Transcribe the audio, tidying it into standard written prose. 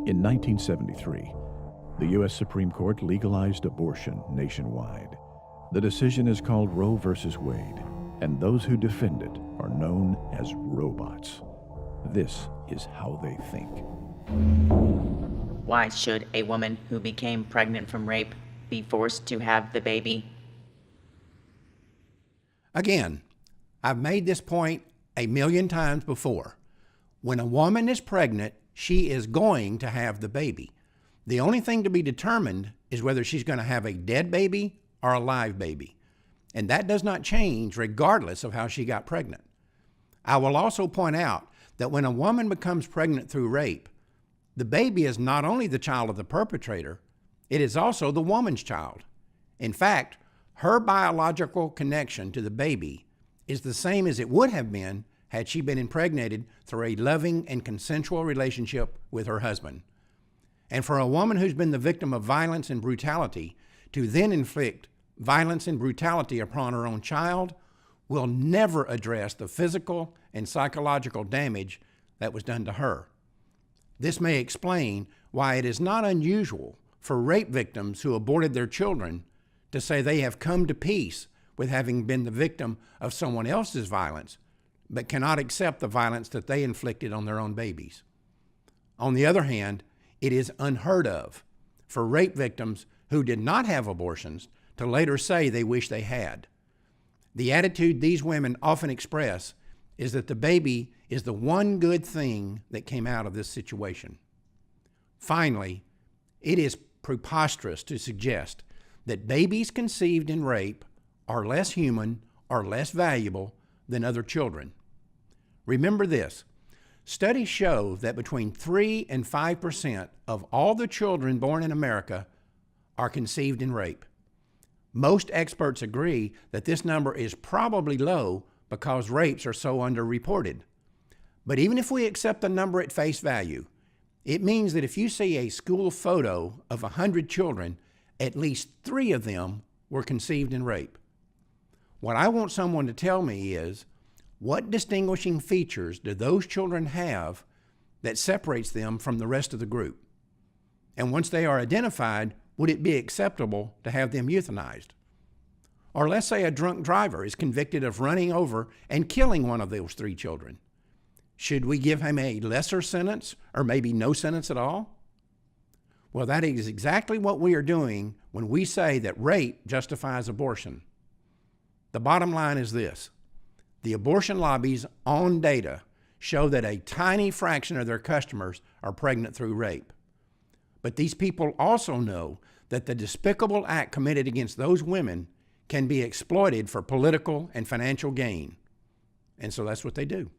In 1973, the U.S. Supreme Court legalized abortion nationwide. The decision is called Roe versus Wade, and those who defend it are known as RoeBots. This is how they think. Why should a woman who became pregnant from rape be forced to have the baby? Again, I've made this point a million times before. When a woman is pregnant, she is going to have the baby. The only thing to be determined is whether she's going to have a dead baby or a live baby. And that does not change regardless of how she got pregnant. I will also point out that when a woman becomes pregnant through rape, the baby is not only the child of the perpetrator, it is also the woman's child. In fact, her biological connection to the baby is the same as it would have been had she been impregnated through a loving and consensual relationship with her husband. And for a woman who's been the victim of violence and brutality to then inflict violence and brutality upon her own child will never address the physical and psychological damage that was done to her. This may explain why it is not unusual for rape victims who aborted their children to say they have come to peace with having been the victim of someone else's violence, but cannot accept the violence that they inflicted on their own babies. On the other hand, it is unheard of for rape victims who did not have abortions to later say they wish they had. The attitude these women often express is that the baby is the one good thing that came out of this situation. Finally, it is preposterous to suggest that babies conceived in rape are less human or less valuable than other children. Remember this, studies show that between 3 and 5% of all the children born in America are conceived in rape. Most experts agree that this number is probably low because rapes are so underreported. But even if we accept the number at face value, it means that if you see a school photo of 100 children, at least 3 of them were conceived in rape. What I want someone to tell me is, what distinguishing features do those children have that separates them from the rest of the group? And once they are identified, would it be acceptable to have them euthanized? Or let's say a drunk driver is convicted of running over and killing one of those 3 children. Should we give him a lesser sentence or maybe no sentence at all? Well, that is exactly what we are doing when we say that rape justifies abortion. The bottom line is this. The abortion lobby's own data show that a tiny fraction of their customers are pregnant through rape. But these people also know that the despicable act committed against those women can be exploited for political and financial gain. And so that's what they do.